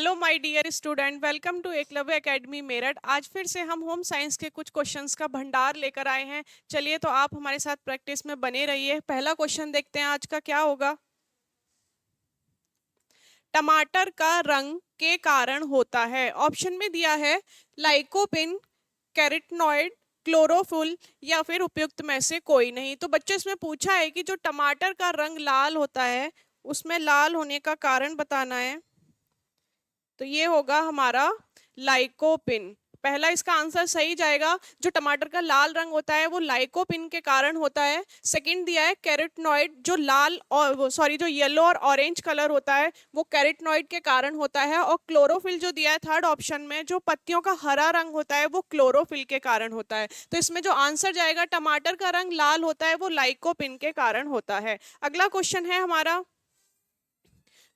Hello my dear student, welcome to Eklavya academy Meerut. आज फिर से हम होम साइंस के कुछ क्वेश्चंस का भंडार लेकर आए हैं। चलिए तो आप हमारे साथ प्रैक्टिस में बने रहिए। पहला क्वेश्चन देखते हैं आज का क्या होगा। टमाटर का रंग के कारण होता है। ऑप्शन में दिया है लाइकोपिन, कैरोटीनॉइड, क्लोरोफिल या फिर उपयुक्त में से कोई नहीं। तो बच्चों इसमें पूछा है कि जो टमाटर का रंग लाल होता है उसमें लाल होने का कारण बताना है। तो ये होगा हमारा लाइकोपिन। पहला इसका आंसर सही जाएगा। जो टमाटर का लाल रंग होता है वो लाइकोपिन के कारण होता है। सेकंड दिया है कैरोटीनॉइड, जो लाल और जो येलो और ऑरेंज कलर होता है वो कैरोटीनॉइड के कारण होता है। और क्लोरोफिल जो दिया है थर्ड ऑप्शन में, जो पत्तियों का हरा रंग होता है वो क्लोरोफिल के कारण होता है। तो इसमें जो आंसर जाएगा टमाटर का रंग लाल होता है वो लाइकोपिन के कारण होता है। अगला क्वेश्चन है हमारा,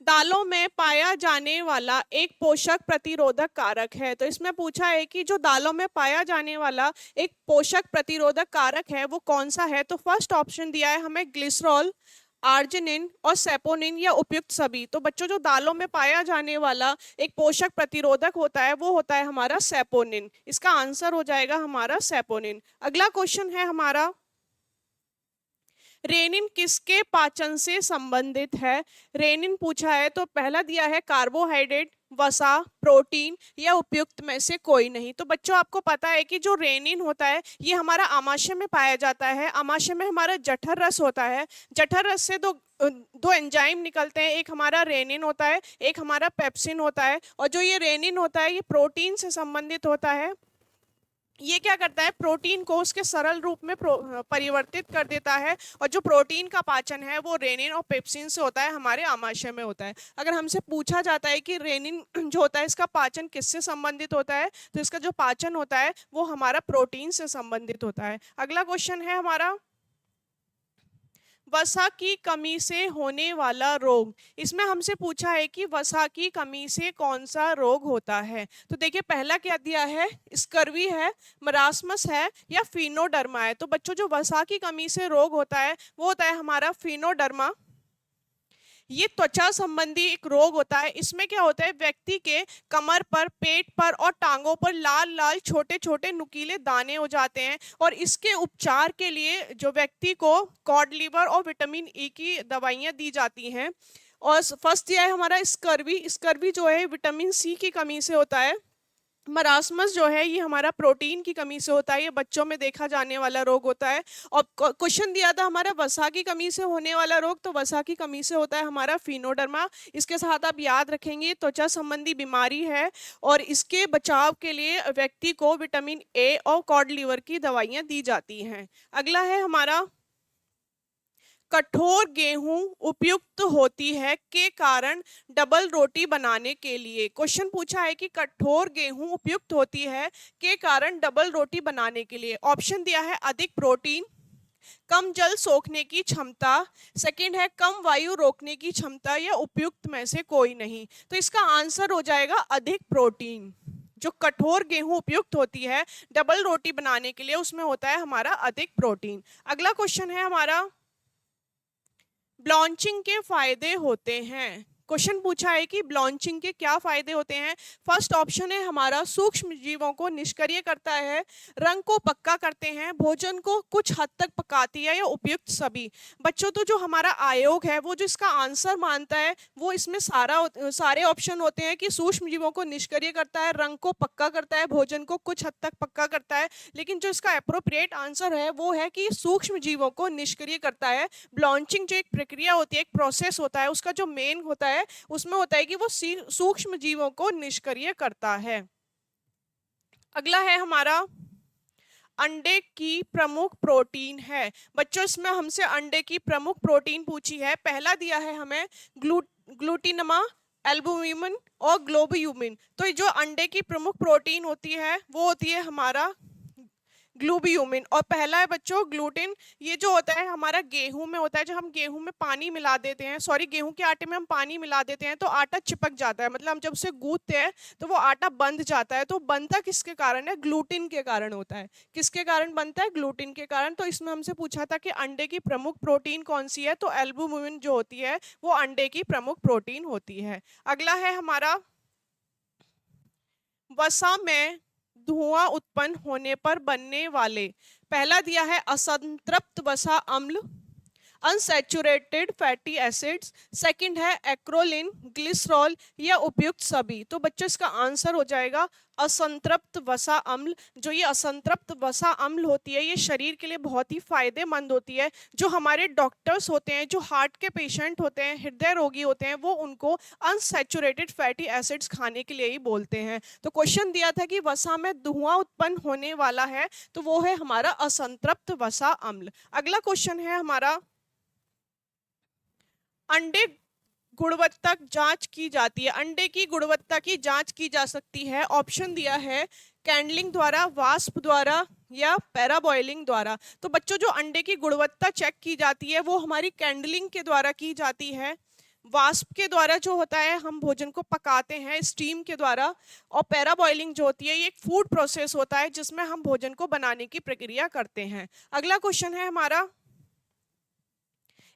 दालों में पाया जाने वाला एक पोषक प्रतिरोधक कारक है। तो इसमें पूछा है कि जो दालों में पाया जाने वाला एक पोषक प्रतिरोधक कारक है वो कौन सा है। तो फर्स्ट ऑप्शन दिया है हमें ग्लिसरॉल, आर्जिनिन और सेपोनिन या उपयुक्त सभी। तो बच्चों जो दालों में पाया जाने वाला एक पोषक प्रतिरोधक होता है वो होता है हमारा सेपोनिन। इसका आंसर हो जाएगा हमारा सेपोनिन। अगला क्वेश्चन है हमारा, रेनिन किसके पाचन से संबंधित है। रेनिन पूछा है तो पहला दिया है कार्बोहाइड्रेट, वसा, प्रोटीन या उपयुक्त में से कोई नहीं। तो बच्चों आपको पता है कि जो रेनिन होता है ये हमारा आमाशय में पाया जाता है। आमाशय में हमारा जठर रस होता है। जठर रस से दो एंजाइम निकलते हैं, एक हमारा रेनिन होता है, एक हमारा पेप्सिन होता है। और जो ये रेनिन होता है ये प्रोटीन से संबंधित होता है। ये क्या करता है, प्रोटीन को उसके सरल रूप में परिवर्तित कर देता है। और जो प्रोटीन का पाचन है वो रेनिन और पेप्सिन से होता है, हमारे आमाशय में होता है। अगर हमसे पूछा जाता है कि रेनिन जो होता है इसका पाचन किससे संबंधित होता है, तो इसका जो पाचन होता है वो हमारा प्रोटीन से संबंधित होता है। अगला क्वेश्चन है हमारा, वसा की कमी से होने वाला रोग। इसमें हमसे पूछा है कि वसा की कमी से कौन सा रोग होता है। तो देखिए पहला क्या दिया है, स्कर्वी है, मरासमस है या फिनोडर्मा है। तो बच्चों जो वसा की कमी से रोग होता है वो होता है हमारा फिनोडर्मा। ये त्वचा संबंधी एक रोग होता है। इसमें क्या होता है, व्यक्ति के कमर पर, पेट पर और टांगों पर लाल लाल छोटे छोटे नुकीले दाने हो जाते हैं। और इसके उपचार के लिए जो व्यक्ति को कॉड लिवर और विटामिन ई की दवाइयाँ दी जाती हैं। और फर्स्ट दिया है हमारा स्कर्वी। स्कर्वी जो है विटामिन सी की कमी से होता है। मरासमस जो है ये हमारा प्रोटीन की कमी से होता है। ये बच्चों में देखा जाने वाला रोग होता है। और क्वेश्चन दिया था हमारा वसा की कमी से होने वाला रोग, तो वसा की कमी से होता है हमारा फिनोडर्मा। इसके साथ आप याद रखेंगे त्वचा संबंधी बीमारी है और इसके बचाव के लिए व्यक्ति को विटामिन ए और कॉड लिवर की दवाइयाँ दी जाती हैं। अगला है हमारा, कठोर गेहूं उपयुक्त होती है के कारण डबल रोटी बनाने के लिए। क्वेश्चन पूछा है कि कठोर गेहूं उपयुक्त होती है के कारण डबल रोटी बनाने के लिए। ऑप्शन दिया है अधिक प्रोटीन, कम जल सोखने की क्षमता, सेकंड है कम वायु रोकने की क्षमता या उपयुक्त में से कोई नहीं। तो इसका आंसर हो जाएगा अधिक प्रोटीन। जो कठोर गेहूं उपयुक्त होती है डबल रोटी बनाने के लिए उसमें होता है हमारा अधिक प्रोटीन। अगला क्वेश्चन है हमारा, ब्लॉन्चिंग के फायदे होते हैं। क्वेश्चन पूछा है कि ब्लॉन्चिंग के क्या फायदे होते हैं। फर्स्ट ऑप्शन है हमारा, सूक्ष्म जीवों को निष्क्रिय करता है, रंग को पक्का करते हैं, भोजन को कुछ हद तक पकाती है या उपयुक्त सभी। बच्चों तो जो हमारा आयोग है वो जो इसका आंसर मानता है वो इसमें सारे ऑप्शन होते हैं कि सूक्ष्म जीवों को निष्क्रिय करता है, रंग को पक्का करता है, भोजन को कुछ हद तक पक्का करता है। लेकिन जो इसका अप्रोप्रिएट आंसर है वो है कि सूक्ष्म जीवों को निष्क्रिय करता है। ब्लॉन्चिंग जो एक प्रक्रिया होती है, एक प्रोसेस होता है, उसका जो मेन होता है उसमें होता है कि वो सूक्ष्म जीवों को निष्क्रिय करता है। अगला है हमारा, अंडे की प्रमुख प्रोटीन है। बच्चों इसमें हमसे अंडे की प्रमुख प्रोटीन पूछी है। पहला दिया है हमें ग्लूटिनमा, एल्बुमिन और ग्लोबुमिन। तो जो अंडे की प्रमुख प्रोटीन होती है वो होती है हमारा ग्लूबियूमिन। और पहला है बच्चों ग्लूटिन। ये जो होता है हमारा गेहूं में होता है। जब हम गेहूं में पानी मिला देते हैं, गेहूं के आटे में हम पानी मिला देते हैं तो आटा चिपक जाता है, मतलब हम जब उसे गूंथते हैं तो वो आटा बंध जाता है। तो बनता किसके कारण है, ग्लूटिन के कारण होता है। किसके कारण बनता है, ग्लूटिन के कारण। तो इसमें हमसे पूछा था कि अंडे की प्रमुख प्रोटीन कौन सी है, तो एल्बुमिन जो होती है वो अंडे की प्रमुख प्रोटीन होती है। अगला है हमारा, वसा में धुआं उत्पन्न होने पर बनने वाले, पहला दिया है असंतृप्त वसा अम्ल, अनसैचुरेटेड फैटी एसिड्स, सेकंड है एक्रोलिन, ग्लिसरॉल या उपयुक्त सभी। तो बच्चों इसका आंसर हो जाएगा असंतृप्त वसा अम्ल। जो ये असंतृप्त वसा अम्ल होती है ये शरीर के लिए बहुत ही फायदेमंद होती है। जो हमारे डॉक्टर्स होते हैं, जो हार्ट के पेशेंट होते हैं, हृदय रोगी होते हैं, वो उनको अनसैचुरेटेड फैटी एसिड्स खाने के लिए ही बोलते हैं। तो क्वेश्चन दिया था कि वसा में धुआं उत्पन्न होने वाला है, तो वो है हमारा असंतृप्त वसा अम्ल। अगला क्वेश्चन है हमारा, अंडे गुणवत्ता जांच की जाती है, अंडे की गुणवत्ता की जांच की जा सकती है। ऑप्शन दिया है कैंडलिंग द्वारा, वाष्प द्वारा या पैराबॉइलिंग द्वारा। तो बच्चों जो अंडे की गुणवत्ता चेक की जाती है वो हमारी कैंडलिंग के द्वारा की जाती है। वाष्प के द्वारा जो होता है हम भोजन को पकाते हैं स्टीम के द्वारा, और पैराबॉइलिंग जो होती है ये एक फूड प्रोसेस होता है जिसमें हम भोजन को बनाने की प्रक्रिया करते हैं। अगला क्वेश्चन है हमारा,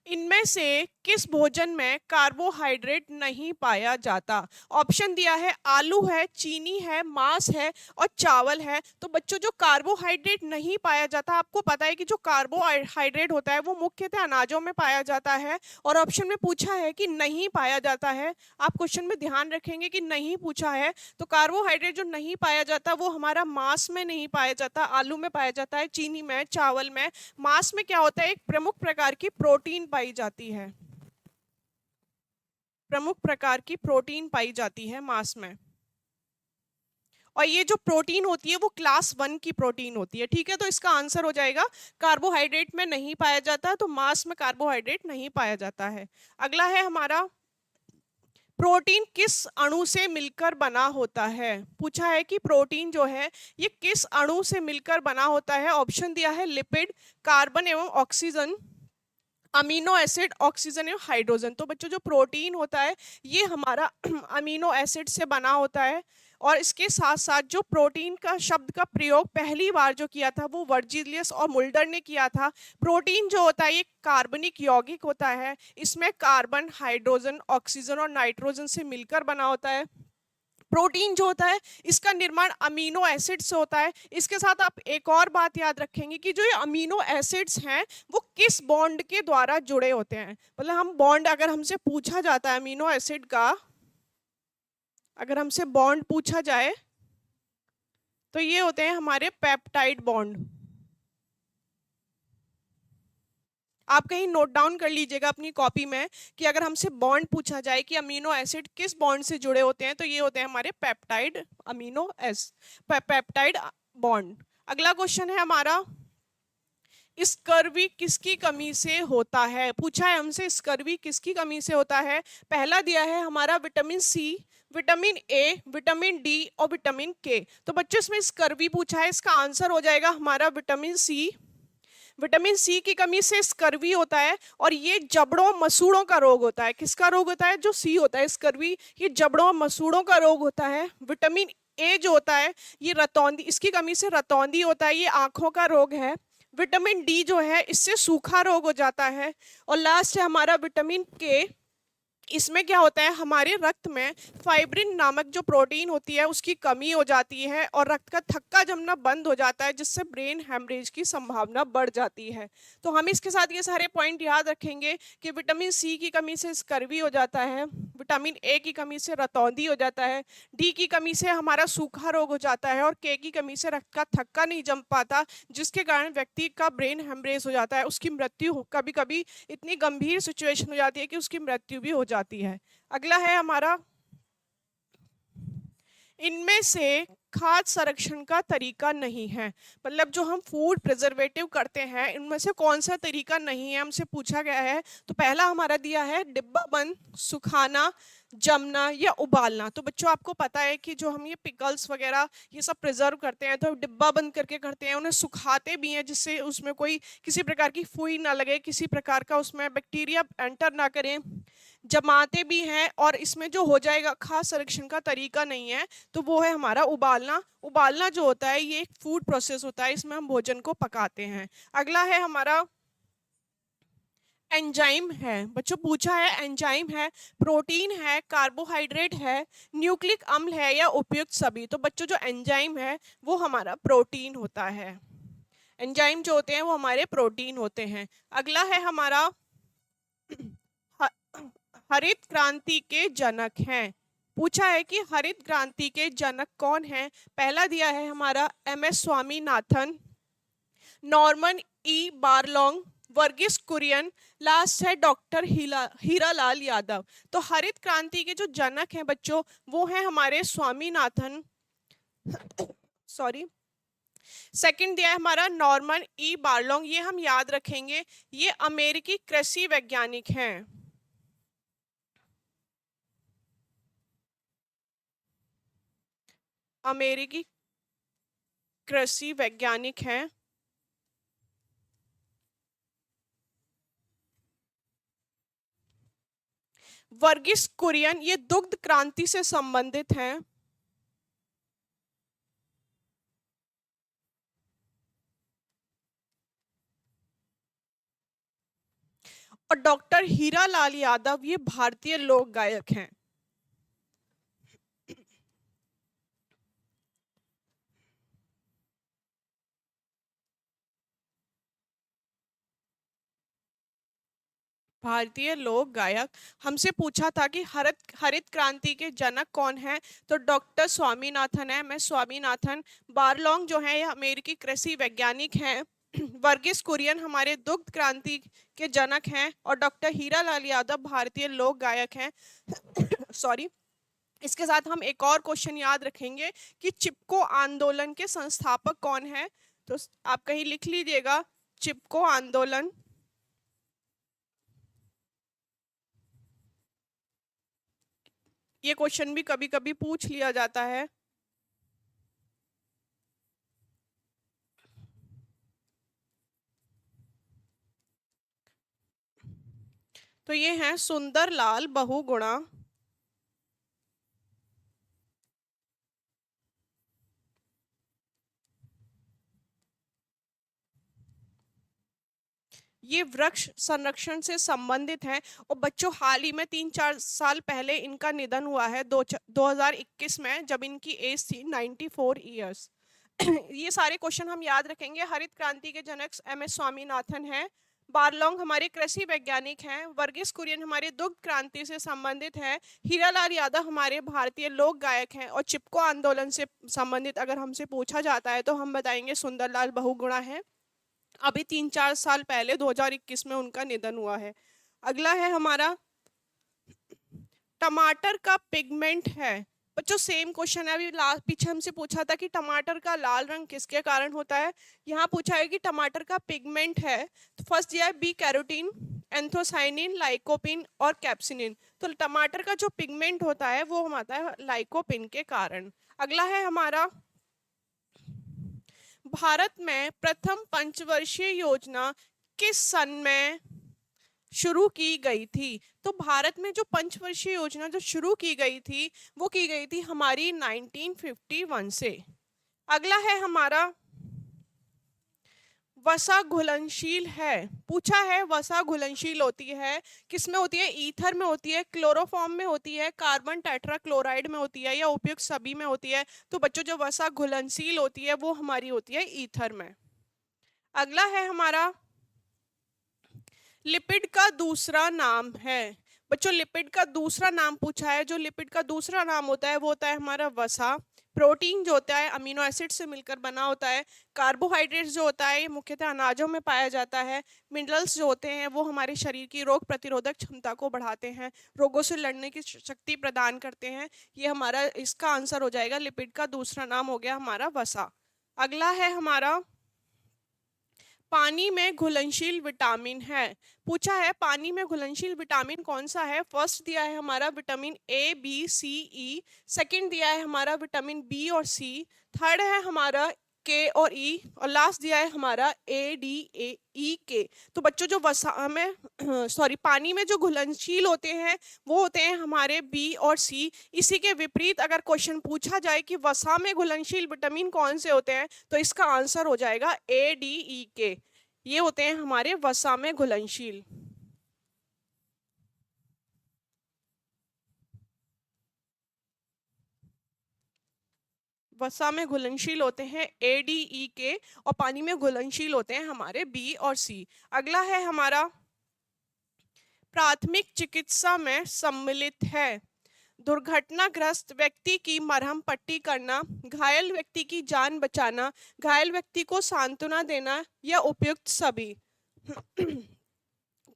इनमें से किस भोजन में कार्बोहाइड्रेट नहीं पाया जाता। ऑप्शन दिया है आलू है, चीनी है, मांस है और चावल है। तो बच्चों जो कार्बोहाइड्रेट नहीं पाया जाता, आपको पता है कि जो कार्बोहाइड्रेट होता है वो मुख्यतः अनाजों में पाया जाता है, और ऑप्शन में पूछा है कि नहीं पाया जाता है। आप क्वेश्चन में ध्यान रखेंगे कि नहीं पूछा है, तो कार्बोहाइड्रेट जो नहीं पाया जाता वो हमारा मांस में नहीं पाया जाता, आलू में पाया जाता है, चीनी में, चावल में। मांस में क्या होता है, एक प्रमुख प्रकार की प्रोटीन पाई जाती है, प्रमुख प्रकार की प्रोटीन पाई जाती है मांस में, और ये जो प्रोटीन होती है वो क्लास 1 की प्रोटीन होती है। ठीक है, तो इसका आंसर हो जाएगा कार्बोहाइड्रेट में नहीं पाया जाता, तो मांस में कार्बोहाइड्रेट नहीं पाया जाता है। अगला है हमारा, प्रोटीन किस अणु से मिलकर बना होता है। पूछा है कि प्रोटीन जो है ये किस अणु से मिलकर बना होता है। ऑप्शन दिया है लिपिड, कार्बन एवं ऑक्सीजन, अमीनो एसिड, ऑक्सीजन एवं हाइड्रोजन। तो बच्चों जो प्रोटीन होता है ये हमारा अमीनो एसिड से बना होता है, और इसके साथ साथ जो प्रोटीन का शब्द का प्रयोग पहली बार जो किया था वो वर्जिलियस और मुल्डर ने किया था। प्रोटीन जो होता है ये कार्बनिक यौगिक होता है, इसमें कार्बन, हाइड्रोजन, ऑक्सीजन और नाइट्रोजन से मिलकर बना होता है। प्रोटीन जो होता है इसका निर्माण अमीनो एसिड से होता है। इसके साथ आप एक और बात याद रखेंगे कि जो ये अमीनो एसिड्स हैं वो किस बॉन्ड के द्वारा जुड़े होते हैं। मतलब हम बॉन्ड, अगर हमसे पूछा जाता है अमीनो एसिड का, अगर हमसे बॉन्ड पूछा जाए तो ये होते हैं हमारे पेप्टाइड बॉन्ड। आप कहीं नोट डाउन कर लीजिएगा अपनी कॉपी में कि अगर हमसे बॉन्ड पूछा जाए कि अमीनो एसिड किस बॉन्ड से जुड़े होते हैं, तो ये होते हैं हमारे पेप्टाइड अमीनो पेप्टाइड बॉन्ड। अगला क्वेश्चन है हमारा, स्कर्वी किसकी कमी से होता है। पूछा है हमसे स्कर्वी किसकी कमी से होता है। पहला दिया है हमारा vitamin C, vitamin A, vitamin D और विटामिन के। तो बच्चों इसमें स्कर्वी पूछा है, इसका आंसर हो जाएगा हमारा विटामिन सी। विटामिन सी की कमी से स्कर्वी होता है, और ये जबड़ों मसूड़ों का रोग होता है। किसका रोग होता है, जो सी होता है स्कर्वी, ये जबड़ों मसूड़ों का रोग होता है। विटामिन ए जो होता है ये रतौंधी, इसकी कमी से रतौंधी होता है, ये आंखों का रोग है। विटामिन डी जो है इससे सूखा रोग हो जाता है। और लास्ट है हमारा विटामिन के, इसमें क्या होता है हमारे रक्त में फाइब्रिन नामक जो प्रोटीन होती है उसकी कमी हो जाती है, और रक्त का थक्का जमना बंद हो जाता है, जिससे ब्रेन हेमरेज की संभावना बढ़ जाती है। तो हम इसके साथ ये सारे पॉइंट याद रखेंगे कि विटामिन सी की कमी से स्कर्वी हो जाता है, विटामिन ए की कमी से रतौंधी हो जाता है, डी की कमी से हमारा सूखा रोग हो जाता है, और के की कमी से रक्त का थक्का नहीं जम पाता, जिसके कारण व्यक्ति का ब्रेन हेमरेज हो जाता है, उसकी मृत्यु कभी कभी इतनी गंभीर सिचुएशन हो जाती है कि उसकी मृत्यु भी हो जाती है। अगला है हमारा, इनमें से खाद्य संरक्षण का तरीका नहीं है। मतलब जो हम फूड प्रिजर्वेटिव करते हैं इनमें से कौन सा तरीका नहीं है हमसे पूछा गया है। तो पहला हमारा दिया है डिब्बा बंद, सुखाना, जमना या उबालना। तो बच्चों आपको पता है कि जो हम ये पिकल्स वगैरह ये सब प्रिजर्व करते हैं तो डिब्बा बंद करके करते हैं, उन्हें सुखाते भी हैं जिससे उसमें कोई किसी प्रकार की फुई ना लगे, किसी प्रकार का उसमें बैक्टीरिया एंटर ना करें, जमाते भी हैं। और इसमें जो हो जाएगा खाद्य संरक्षण का तरीका नहीं है, तो वो है हमारा उबालना। उबालना जो होता है ये एक फूड प्रोसेस होता है, इसमें हम भोजन को पकाते हैं। अगला है हमारा एंजाइम है बच्चों, पूछा है एंजाइम है, प्रोटीन है, कार्बोहाइड्रेट है, न्यूक्लिक अम्ल है या उपयुक्त सभी। तो बच्चों जो एंजाइम है वो हमारा प्रोटीन होता है। एंजाइम जो होते हैं वो हमारे प्रोटीन होते हैं। अगला है हमारा हरित क्रांति के जनक हैं। पूछा है कि हरित क्रांति के जनक कौन हैं। पहला दिया है हमारा MS Swaminathan, Norman E Borlaug, Verghese Kurien, last है डॉक्टर हीरालाल यादव। तो हरित क्रांति के जो जनक हैं बच्चों वो हैं हमारे स्वामीनाथन, सॉरी। सेकंड दिया है हमारा नॉर्मन ई बारलोंग, ये हम याद रखेंगे, ये अमेरिकी कृषि वैज्ञानिक हैं। अमेरिकी कृषि वैज्ञानिक हैं। वर्गीस कुरियन ये दुग्ध क्रांति से संबंधित हैं। और डॉक्टर हीरालाल यादव ये भारतीय लोक गायक हैं। भारतीय लोक गायक। हमसे पूछा था कि हरित हरित क्रांति के जनक कौन है, तो डॉक्टर स्वामीनाथन है, मैं स्वामीनाथन। बारलोंग जो है ये अमेरिकी कृषि वैज्ञानिक हैं। वर्गीस कुरियन हमारे दुग्ध क्रांति के जनक हैं और डॉक्टर हीरालाल यादव भारतीय लोक गायक हैं। सॉरी। इसके साथ हम एक और क्वेश्चन याद रखेंगे कि चिपको आंदोलन के संस्थापक कौन है। तो आप कहीं लिख लीजिएगा चिपको आंदोलन। ये क्वेश्चन भी कभी कभी पूछ लिया जाता है। तो ये है सुंदरलाल बहुगुणा। ये वृक्ष संरक्षण से संबंधित है और बच्चों हाल ही में 3-4 साल पहले इनका निधन हुआ है 2021 में, जब इनकी एज थी 94 ईयर्स। ये सारे क्वेश्चन हम याद रखेंगे। हरित क्रांति के जनक MS स्वामीनाथन हैं, बारलोंग हमारे कृषि वैज्ञानिक हैं, वर्गीस कुरियन हमारे दुग्ध क्रांति से संबंधित है, हीरालाल यादव हमारे भारतीय लोक गायक हैं और चिपको आंदोलन से संबंधित अगर हमसे पूछा जाता है तो हम बताएंगे सुंदरलाल बहुगुणा है। अभी 3-4 साल पहले 2021 में उनका निधन हुआ है। अगला है हमारा टमाटर का पिगमेंट है। बच्चों सेम क्वेश्चन है, अभी पीछे हमसे पूछा था कि टमाटर का लाल रंग किसके कारण होता है। यहाँ पूछा है कि टमाटर का पिगमेंट है, तो फर्स्ट दिया है बी कैरोटीन, एंथोसाइनिन, लाइकोपिन और कैप्सिनिन। तो टमाटर का जो पिगमेंट होता है वो होता है लाइकोपिन के कारण। अगला है हमारा भारत में प्रथम पंचवर्षीय योजना किस सन में शुरू की गई थी। तो भारत में जो पंचवर्षीय योजना जो शुरू की गई थी वो की गई थी हमारी 1951 से। अगला है हमारा वसा घुलनशील है। पूछा है वसा घुलनशील होती है किसमें होती है, ईथर में होती है, क्लोरोफॉर्म में होती है, कार्बन टेट्राक्लोराइड में होती है या उपयुक्त सभी में होती है। तो बच्चों जो वसा घुलनशील होती है वो हमारी होती है ईथर में। अगला है हमारा लिपिड का दूसरा नाम है। बच्चों लिपिड का दूसरा नाम पूछा है, जो लिपिड का दूसरा नाम होता है वो होता है हमारा वसा। प्रोटीन जो होता है अमीनो एसिड से मिलकर बना होता है। कार्बोहाइड्रेट्स जो होता है ये मुख्यतः अनाजों में पाया जाता है। मिनरल्स जो होते हैं वो हमारे शरीर की रोग प्रतिरोधक क्षमता को बढ़ाते हैं, रोगों से लड़ने की शक्ति प्रदान करते हैं। ये हमारा इसका आंसर हो जाएगा, लिपिड का दूसरा नाम हो गया हमारा वसा। अगला है हमारा पानी में घुलनशील विटामिन है। पूछा है पानी में घुलनशील विटामिन कौन सा है। फर्स्ट दिया है हमारा vitamin A B C E, second दिया है हमारा विटामिन B और C, थर्ड है हमारा K और E और लास्ट दिया है हमारा ADE K। तो बच्चों जो वसा में सॉरी पानी में जो घुलनशील होते हैं वो होते हैं हमारे B और C। इसी के विपरीत अगर क्वेश्चन पूछा जाए कि वसा में घुलनशील विटामिन कौन से होते हैं तो इसका आंसर हो जाएगा ADE K। ये होते हैं हमारे वसा में घुलनशील। वसा में घुलनशील होते हैं ए, डी, ई, के, और पानी में घुलनशील होते हैं हमारे बी और सी। अगला है हमारा प्राथमिक चिकित्सा में सम्मिलित है दुर्घटनाग्रस्त व्यक्ति की मरहम पट्टी करना, घायल व्यक्ति की जान बचाना, घायल व्यक्ति को सांत्वना देना या उपयुक्त सभी।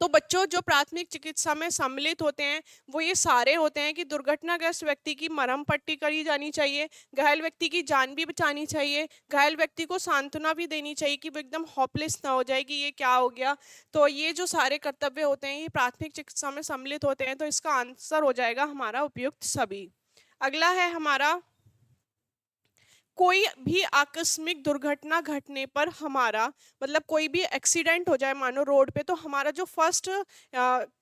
तो बच्चों जो प्राथमिक चिकित्सा में सम्मिलित होते हैं वो ये सारे होते हैं कि दुर्घटनाग्रस्त व्यक्ति की मरहम पट्टी करी जानी चाहिए, घायल व्यक्ति की जान भी बचानी चाहिए, घायल व्यक्ति को सांत्वना भी देनी चाहिए कि वो एकदम होपलेस ना हो जाए कि ये क्या हो गया। तो ये जो सारे कर्तव्य होते हैं ये प्राथमिक चिकित्सा में सम्मिलित होते हैं, तो इसका आंसर हो जाएगा हमारा उपयुक्त सभी। अगला है हमारा कोई भी आकस्मिक दुर्घटना घटने पर हमारा मतलब कोई भी एक्सीडेंट हो जाए मानो रोड पे, तो हमारा जो फर्स्ट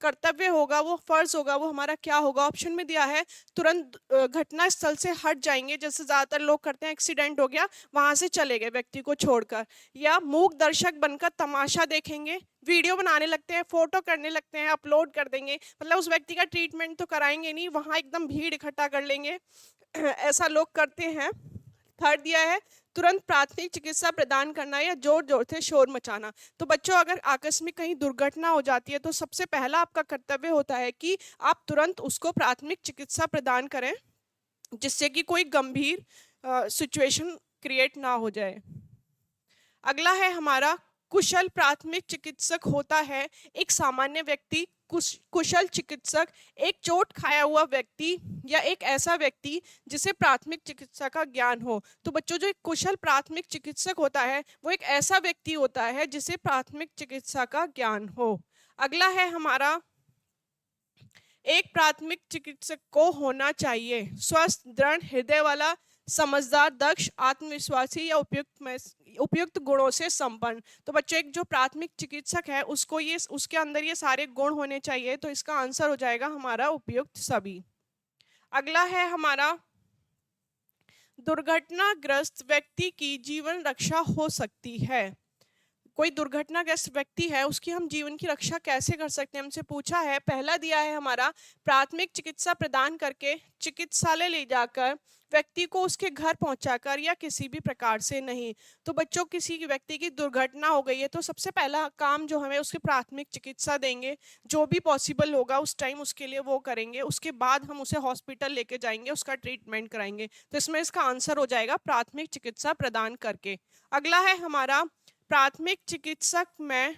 कर्तव्य होगा वो फर्ज होगा वो हमारा क्या होगा। ऑप्शन में दिया है तुरंत घटना स्थल से हट जाएंगे, जैसे ज्यादातर लोग करते हैं, एक्सीडेंट हो गया वहां से चले गए व्यक्ति को छोड़कर, या मूक दर्शक बनकर तमाशा देखेंगे, वीडियो बनाने लगते हैं, फोटो करने लगते हैं, अपलोड कर देंगे, मतलब उस व्यक्ति का ट्रीटमेंट तो कराएंगे नहीं, वहां एकदम भीड़ इकट्ठा कर लेंगे ऐसा लोग करते हैं। थर्ड दिया है तुरंत प्राथमिक चिकित्सा प्रदान करना या जोर जोर से शोर मचाना। तो बच्चों अगर आकस्मिक कहीं दुर्घटना हो जाती है तो सबसे पहला आपका कर्तव्य होता है कि आप तुरंत उसको प्राथमिक चिकित्सा प्रदान करें जिससे कि कोई गंभीर सिचुएशन क्रिएट ना हो जाए। अगला है हमारा कुशल प्राथमिक चिकित्सक होता है एक सामान्य व्यक्ति, कुशल चिकित्सक एक चोट खाया हुआ व्यक्ति या एक ऐसा व्यक्ति जिसे प्राथमिक चिकित्सा का ज्ञान हो। तो बच्चों जो एक कुशल प्राथमिक चिकित्सक होता है वो एक ऐसा व्यक्ति होता है जिसे प्राथमिक चिकित्सा का ज्ञान हो। अगला है हमारा एक प्राथमिक चिकित्सक को होना चाहिए स्वस्थ, दृढ़ हृदय वाला, समझदार, दक्ष, आत्मविश्वासी या उपयुक्त गुणों से संपन्न। तो बच्चों एक जो प्राथमिक चिकित्सक है उसको ये उसके अंदर ये सारे गुण होने चाहिए, तो इसका आंसर हो जाएगा हमारा उपयुक्त सभी। अगला है हमारा दुर्घटनाग्रस्त व्यक्ति की जीवन रक्षा हो सकती है। कोई दुर्घटनाग्रस्त व्यक्ति है उसकी हम जीवन की रक्षा कैसे कर सकते हैं हमसे पूछा है। पहला दिया है हमारा प्राथमिक चिकित्सा प्रदान करके, चिकित्सालय ले जाकर, व्यक्ति को उसके घर पहुंचाकर या किसी भी प्रकार से नहीं। तो बच्चों किसी व्यक्ति की दुर्घटना हो गई है तो सबसे पहला काम जो हमें उसके प्राथमिक चिकित्सा देंगे, जो भी पॉसिबल होगा उस टाइम उसके लिए वो करेंगे, उसके बाद हम उसे हॉस्पिटल लेके जाएंगे, उसका ट्रीटमेंट कराएंगे। तो इसमें इसका आंसर हो जाएगा प्राथमिक चिकित्सा प्रदान करके। अगला है हमारा प्राथमिक चिकित्सक में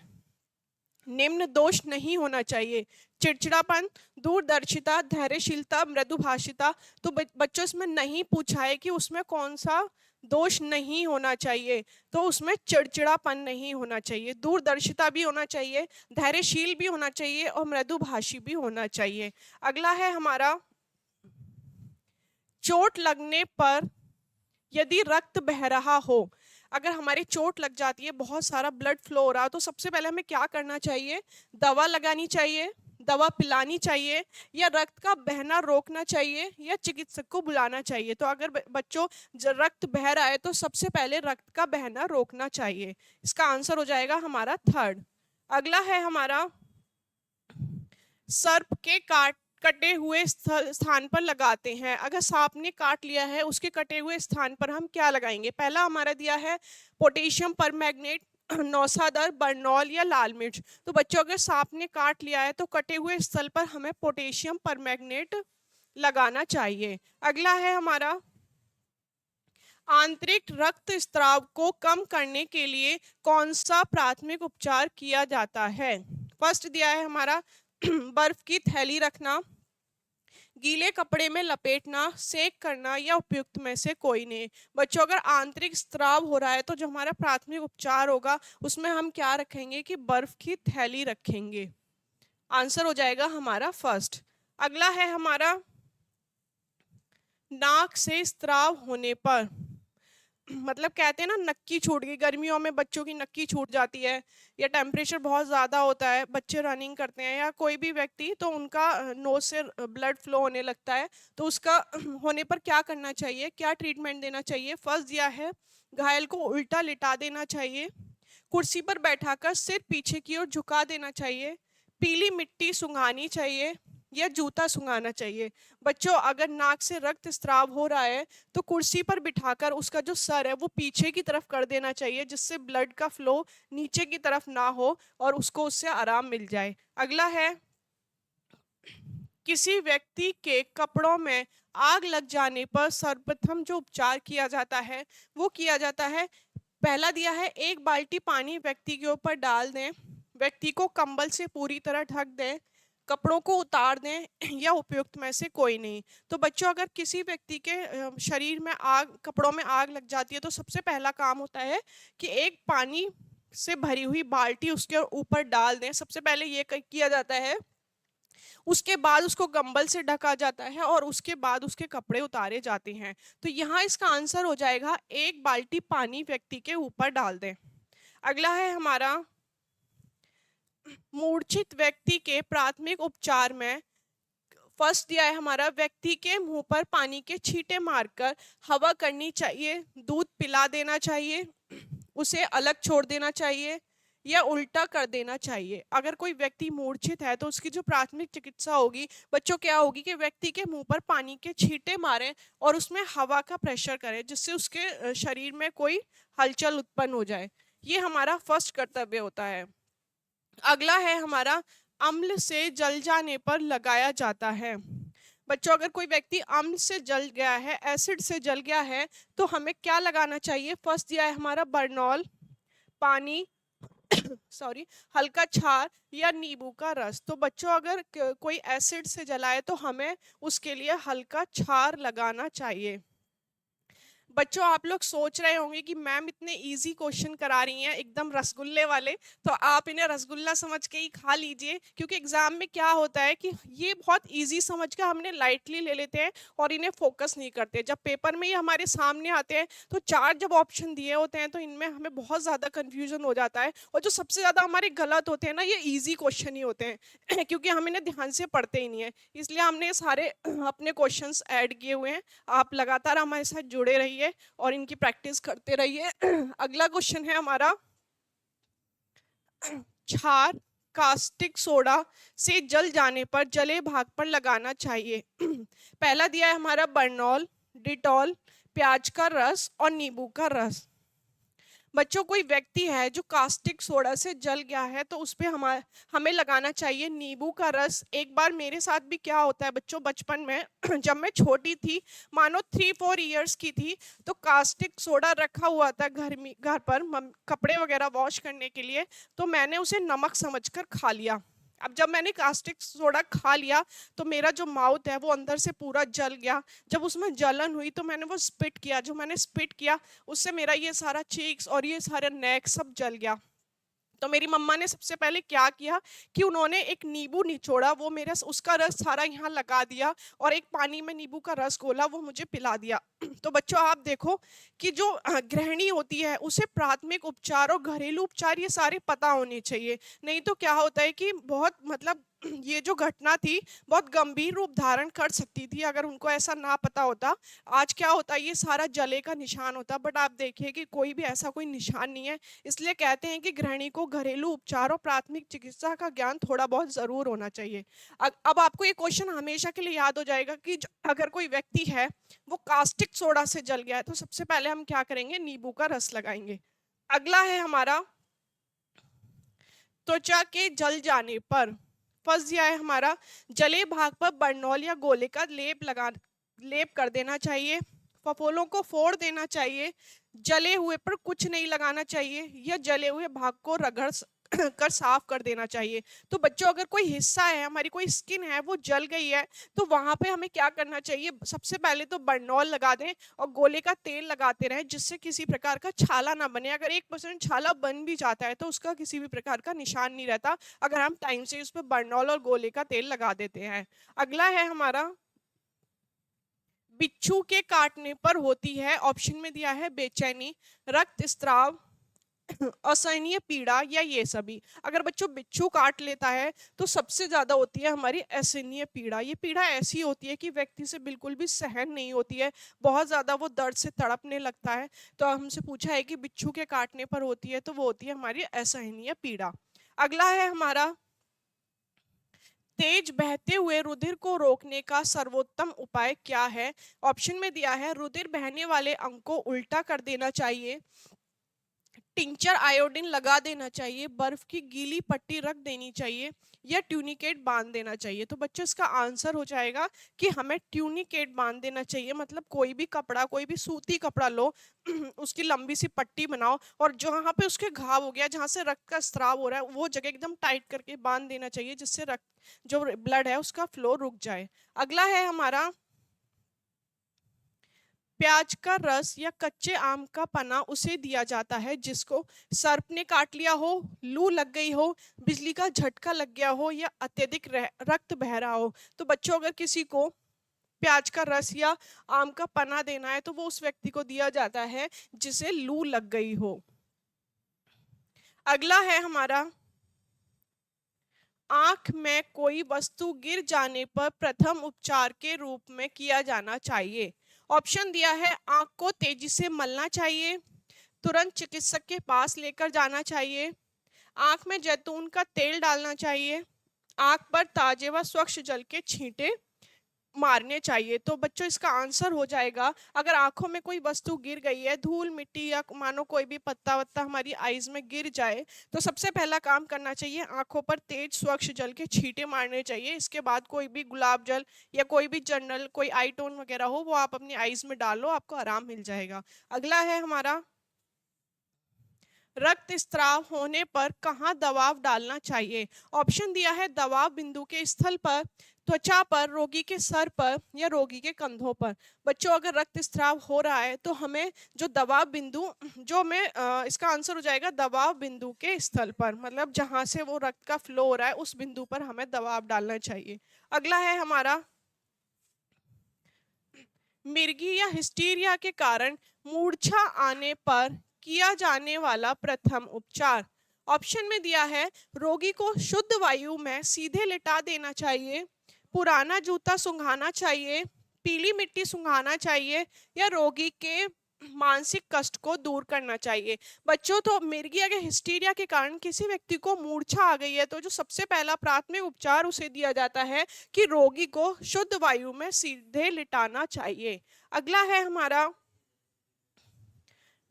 निम्न दोष नहीं होना चाहिए: चिड़चिड़ापन, दूरदर्शिता, धैर्यशीलता, मृदुभाषिता। तो बच्चों इसमें नहीं पूछा है कि उसमें कौन सा दोष नहीं होना चाहिए, तो उसमें चिड़चिड़ापन नहीं होना चाहिए, दूरदर्शिता भी होना चाहिए, धैर्यशील भी होना चाहिए और मृदुभाषी भी होना चाहिए। अगला है हमारा चोट लगने पर यदि रक्त बह रहा हो, अगर हमारी चोट लग जाती है, बहुत सारा ब्लड फ्लो हो रहा है, तो सबसे पहले हमें क्या करना चाहिए? दवा लगानी चाहिए, दवा पिलानी चाहिए, या रक्त का बहना रोकना चाहिए, या चिकित्सक को बुलाना चाहिए। तो अगर बच्चों रक्त बह रहा है तो सबसे पहले रक्त का बहना रोकना चाहिए। इसका आंसर हो जाएगा हमारा थर्ड। अगला है हमारा सर्प के कटे हुए स्थान पर लगाते हैं। अगर सांप ने काट लिया है उसके कटे हुए स्थान पर हम क्या लगाएंगे? पहला हमारा दिया है पोटेशियम परमैंगनेट, नौसादर, बर्नॉल या लाल मिर्च। तो बच्चों अगर सांप ने काट लिया है तो कटे हुए स्थल पर हमें पोटेशियम परमैंगनेट लगाना चाहिए। अगला है हमारा आंतरिक रक्त स्राव को कम करने के लिए कौन सा प्राथमिक उपचार किया जाता है? फर्स्ट दिया है हमारा बर्फ की थैली रखना, गीले कपड़े में लपेटना, सेक करना या उपयुक्त में से कोई नहीं। बच्चों अगर आंतरिक स्राव हो रहा है तो जो हमारा प्राथमिक उपचार होगा उसमें हम क्या रखेंगे कि बर्फ की थैली रखेंगे। आंसर हो जाएगा हमारा फर्स्ट। अगला है हमारा नाक से स्राव होने पर, मतलब कहते हैं ना नक्की छूट गई, गर्मियों में बच्चों की नक्की छूट जाती है, या टेम्परेचर बहुत ज़्यादा होता है, बच्चे रनिंग करते हैं या कोई भी व्यक्ति, तो उनका नोज से ब्लड फ्लो होने लगता है, तो उसका होने पर क्या करना चाहिए, क्या ट्रीटमेंट देना चाहिए? फर्स्ट दिया है घायल को उल्टा लिटा देना चाहिए, कुर्सी पर बैठाकर सिर पीछे की ओर झुका देना चाहिए, पीली मिट्टी सुंघानी चाहिए, या जूता सूंघाना चाहिए। बच्चों अगर नाक से रक्त स्राव हो रहा है तो कुर्सी पर बिठाकर उसका जो सर है वो पीछे की तरफ कर देना चाहिए, जिससे ब्लड का फ्लो नीचे की तरफ ना हो और उसको उससे आराम मिल जाए। अगला है, किसी व्यक्ति के कपड़ों में आग लग जाने पर सर्वप्रथम जो उपचार किया जाता है वो किया जाता है, पहला दिया है, एक बाल्टी पानी व्यक्ति के ऊपर डाल दें, व्यक्ति को कंबल से पूरी तरह ढक दें, कपड़ों को उतार दें या उपयुक्त में से कोई नहीं। तो बच्चों अगर किसी व्यक्ति के शरीर में आग, कपड़ों में आग लग जाती है तो सबसे पहला काम होता है कि एक पानी से भरी हुई बाल्टी उसके ऊपर डाल दें, सबसे पहले ये किया जाता है। उसके बाद उसको कंबल से ढका जाता है और उसके बाद उसके कपड़े उतारे जाते हैं। तो यहाँ इसका आंसर हो जाएगा, एक बाल्टी पानी व्यक्ति के ऊपर डाल दें। अगला है हमारा, मूर्छित व्यक्ति के प्राथमिक उपचार में फर्स्ट दिया है हमारा, व्यक्ति के मुंह पर पानी के छींटे मारकर हवा करनी चाहिए, दूध पिला देना चाहिए, उसे अलग छोड़ देना चाहिए या उल्टा कर देना चाहिए। अगर कोई व्यक्ति मूर्छित है तो उसकी जो प्राथमिक चिकित्सा होगी बच्चों क्या होगी कि व्यक्ति के मुंह पर पानी के छींटे मारें और उसमें हवा का प्रेशर करें, जिससे उसके शरीर में कोई हलचल उत्पन्न हो जाए। ये हमारा फर्स्ट कर्तव्य होता है। अगला है हमारा, अम्ल से जल जाने पर लगाया जाता है। बच्चों अगर कोई व्यक्ति अम्ल से जल गया है, एसिड से जल गया है, तो हमें क्या लगाना चाहिए? फर्स्ट दिया है हमारा बर्नॉल, पानी सॉरी, हल्का छार या नींबू का रस। तो बच्चों अगर कोई एसिड से जला है तो हमें उसके लिए हल्का छार लगाना चाहिए। बच्चों आप लोग सोच रहे होंगे कि मैम इतने इजी क्वेश्चन करा रही हैं एकदम रसगुल्ले वाले, तो आप इन्हें रसगुल्ला समझ के ही खा लीजिए, क्योंकि एग्जाम में क्या होता है कि ये बहुत इजी समझ के हमने लाइटली ले लेते हैं और इन्हें फोकस नहीं करते। जब पेपर में ये हमारे सामने आते हैं तो चार जब ऑप्शन दिए होते हैं तो इनमें हमें बहुत ज़्यादा कन्फ्यूजन हो जाता है, और जो सबसे ज़्यादा हमारे गलत होते हैं ना, ये ईजी क्वेश्चन ही होते हैं क्योंकि हम इन्हें ध्यान से पढ़ते ही नहीं है। इसलिए हमने सारे अपने क्वेश्चन ऐड किए हुए हैं। आप लगातार हमारे साथ जुड़े रहिए और इनकी प्रैक्टिस करते रहिए। अगला क्वेश्चन है हमारा, क्षार कास्टिक सोडा से जल जाने पर जले भाग पर लगाना चाहिए। पहला दिया है हमारा बर्नॉल, डिटॉल, प्याज का रस और नींबू का रस। बच्चों कोई व्यक्ति है जो कास्टिक सोडा से जल गया है तो उस पर हमें लगाना चाहिए नींबू का रस। एक बार मेरे साथ भी क्या होता है बच्चों, बचपन में जब मैं छोटी थी, मानो 3-4 इयर्स की थी, तो कास्टिक सोडा रखा हुआ था घर पर कपड़े वगैरह वॉश करने के लिए, तो मैंने उसे नमक समझकर खा लिया। अब जब मैंने कास्टिक सोडा खा लिया तो मेरा जो माउथ है वो अंदर से पूरा जल गया। जब उसमें जलन हुई तो मैंने वो स्पिट किया, जो मैंने स्पिट किया उससे मेरा ये सारा चीक्स और ये सारा नेक सब जल गया। तो मेरी मम्मा ने सबसे पहले क्या किया कि उन्होंने एक नींबू निचोड़ा, वो मेरा उसका रस सारा यहाँ लगा दिया और एक पानी में नींबू का रस घोला, वो मुझे पिला दिया। तो बच्चों आप देखो कि जो गृहिणी होती है उसे प्राथमिक उपचार और घरेलू उपचार ये सारे पता होने चाहिए, नहीं तो क्या होता है कि बहुत मतलब ये जो घटना थी बहुत गंभीर रूप धारण कर सकती थी अगर उनको ऐसा ना पता होता। आज क्या होता है, ये सारा जले का निशान होता, बट आप देखिए कि कोई भी ऐसा कोई निशान नहीं है। इसलिए कहते हैं कि गृहिणी को घरेलू उपचार और प्राथमिक चिकित्सा का ज्ञान थोड़ा बहुत जरूर होना चाहिए। अब आपको ये क्वेश्चन हमेशा के लिए याद हो जाएगा कि अगर कोई व्यक्ति है वो कास्टिक सोडा से जल गया है तो सबसे पहले हम क्या करेंगे, नींबू का रस लगाएंगे। अगला है हमारा, त्वचा के जल जाने पर फर्स्ट दिया है हमारा, जले भाग पर बर्नॉल या गोले का लेप कर देना चाहिए, फफोलों को फोड़ देना चाहिए, जले हुए पर कुछ नहीं लगाना चाहिए या जले हुए भाग को रगड़ कर साफ कर देना चाहिए। तो बच्चों अगर कोई हिस्सा है, हमारी कोई स्किन है वो जल गई है तो वहां पे हमें क्या करना चाहिए, सबसे पहले तो बर्नॉल लगा दें और गोले का तेल लगाते रहें जिससे किसी प्रकार का छाला ना बने। अगर 1% छाला बन भी जाता है तो उसका किसी भी प्रकार का निशान नहीं रहता अगर हम टाइम से उस पर बर्नॉल और गोले का तेल लगा देते हैं। अगला है हमारा, बिच्छू के काटने पर होती है, ऑप्शन में दिया है बेचैनी, रक्तस्राव, असहनीय पीड़ा या ये सभी। अगर बच्चों बिच्छू काट लेता है तो सबसे ज्यादा होती है हमारी असहनीय पीड़ा। ये पीड़ा ऐसी होती है कि व्यक्ति से बिल्कुल भी सहन नहीं होती है, बहुत ज्यादा वो दर्द से तड़पने लगता है। तो हमसे पूछा है कि बिच्छू के काटने पर होती है तो वो होती है हमारी असहनीय पीड़ा। अगला है हमारा, तेज बहते हुए रुधिर को रोकने का सर्वोत्तम उपाय क्या है? ऑप्शन में दिया है रुधिर बहने वाले अंग को उल्टा कर देना चाहिए, टिंचर आयोडीन लगा देना चाहिए, बर्फ की गीली पट्टी रख देनी चाहिए, या ट्यूनिकेट बांध देना चाहिए। तो बच्चों इसका आंसर हो जाएगा कि हमें ट्यूनिकेट बांध देना चाहिए। मतलब कोई भी कपड़ा, कोई भी सूती कपड़ा लो, उसकी लंबी सी पट्टी बनाओ और जहाँ पे उसके घाव हो गया, जहाँ से रक्त का स्राव हो रहा है, वो जगह एकदम टाइट करके बांध देना चाहिए, जिससे रक्त, जो ब्लड है उसका फ्लो रुक जाए। अगला है हमारा, प्याज का रस या कच्चे आम का पना उसे दिया जाता है जिसको सर्प ने काट लिया हो, लू लग गई हो, बिजली का झटका लग गया हो, या अत्यधिक रक्त बह रहा हो। तो बच्चों अगर किसी को प्याज का रस या आम का पना देना है तो वो उस व्यक्ति को दिया जाता है जिसे लू लग गई हो। अगला है हमारा, आंख में कोई वस्तु गिर जाने पर प्रथम उपचार के रूप में किया जाना चाहिए। ऑप्शन दिया है, आंख को तेजी से मलना चाहिए, तुरंत चिकित्सक के पास लेकर जाना चाहिए, आंख में जैतून का तेल डालना चाहिए, आंख पर ताजे व स्वच्छ जल के छींटे मारने चाहिए। तो बच्चों इसका आंसर हो जाएगा, अगर आंखों में कोई वस्तु गिर गई है, धूल मिट्टी या मानो कोई भी पत्ता वत्ता हमारी आईज में गिर जाए, तो सबसे पहला काम करना चाहिए, आंखों पर तेज स्वच्छ जल के छींटे मारने चाहिए। इसके बाद कोई भी गुलाब जल या कोई भी जनरल कोई आई टोन वगैरह हो वो आप अपनी आईज में डालो, आपको आराम मिल जाएगा। अगला है हमारा, रक्त स्त्राव होने पर कहाँ दबाव डालना चाहिए? ऑप्शन दिया है, दबाव बिंदु के स्थल पर, त्वचा पर, रोगी के सर पर, या रोगी के कंधों पर। बच्चों अगर रक्त स्त्राव हो रहा है तो हमें जो दबाव बिंदु, जो हमें इसका आंसर हो जाएगा दबाव बिंदु के स्थल पर, मतलब जहां से वो रक्त का फ्लो हो रहा है उस बिंदु पर हमें दबाव डालना चाहिए। अगला है हमारा, मिर्गी या हिस्टीरिया के कारण मूर्छा आने पर किया जाने वाला प्रथम उपचार। ऑप्शन में दिया है, रोगी को शुद्ध वायु में सीधे लिटा देना चाहिए, पुराना जूता सुंघाना चाहिए, पीली मिट्टी सुंघाना चाहिए, या रोगी के मानसिक कष्ट को दूर करना चाहिए। बच्चों तो मिर्गी या हिस्टीरिया के कारण किसी व्यक्ति को मूर्छा आ गई है तो जो सबसे पहला प्राथमिक उपचार उसे दिया जाता है कि रोगी को शुद्ध वायु में सीधे लिटाना चाहिए। अगला है हमारा,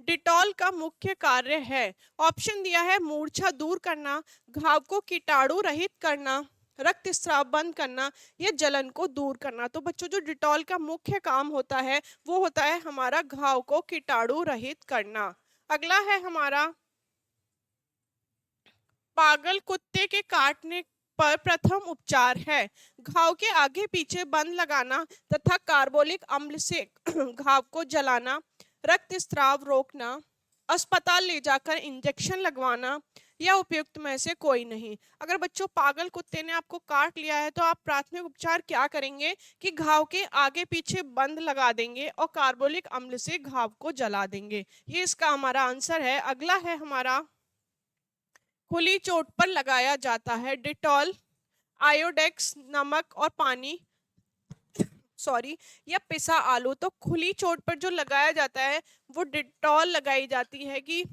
डिटॉल का मुख्य कार्य है। ऑप्शन दिया है, मूर्छा दूर करना, घाव को कीटाणु रहित करना, रक्त स्राव बंद करना, या जलन को दूर करना। तो बच्चों जो डिटॉल का मुख्य काम होता है वो होता है हमारा घाव को कीटाणु रहित करना। अगला है हमारा, पागल कुत्ते के काटने पर प्रथम उपचार है। घाव के आगे पीछे बंद लगाना तथा कार्बोलिक अम्ल से घाव को जलाना, रक्त स्राव रोकना, अस्पताल ले जाकर इंजेक्शन लगवाना, या उपयुक्त में से कोई नहीं। अगर बच्चों पागल कुत्ते ने आपको काट लिया है तो आप प्राथमिक उपचार क्या करेंगे कि घाव के आगे पीछे बंद लगा देंगे और कार्बोलिक अम्ल से घाव को जला देंगे। ये इसका हमारा आंसर है। अगला है हमारा, खुली चोट पर लगाया जाता है डिटॉल, आयोडेक्स, नमक और पानी, सॉरी, या पिसा आलू। तो खुली चोट पर जो लगाया जाता है वो डिटॉल लगाई जाती है कि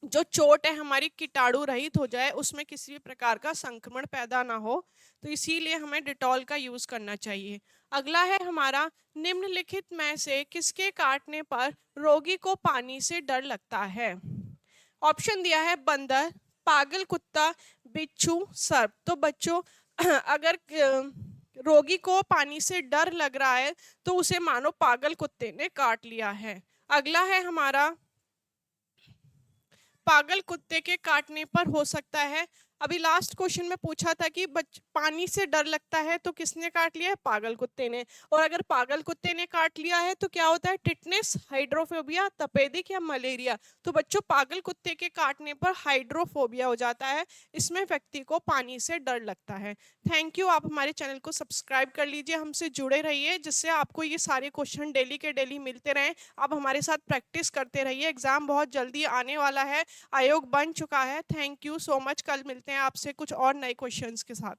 जो चोट है हमारी कीटाणु रहित हो जाए, उसमें किसी भी प्रकार का संक्रमण पैदा ना हो, तो इसीलिए हमें डिटॉल का यूज करना चाहिए। अगला है हमारा, निम्नलिखित में से किसके काटने पर रोगी को पानी से डर लगता है? ऑप्शन दिया है, बंदर, पागल कुत्ता, बिच्छू, सर्प। तो बच्चों अगर रोगी को पानी से डर लग रहा है तो उसे मानो पागल कुत्ते ने काट लिया है। अगला है हमारा, पागल कुत्ते के काटने पर हो सकता है, अभी लास्ट क्वेश्चन में पूछा था कि पानी से डर लगता है तो किसने काट लिया है? पागल कुत्ते ने। और अगर पागल कुत्ते ने काट लिया है तो क्या होता है? टिटनेस, हाइड्रोफोबिया, तपेदिक या मलेरिया। तो बच्चों पागल कुत्ते के काटने पर हाइड्रोफोबिया हो जाता है, इसमें व्यक्ति को पानी से डर लगता है। Thank you. आप हमारे चैनल को सब्सक्राइब कर लीजिए, हमसे जुड़े रहिए जिससे आपको ये सारे क्वेश्चन डेली के डेली मिलते रहें। आप हमारे साथ प्रैक्टिस करते रहिए, एग्जाम बहुत जल्दी आने वाला है, आयोग बन चुका है। Thank you so much. कल मिलते हैं आपसे कुछ और नए क्वेश्चंस के साथ।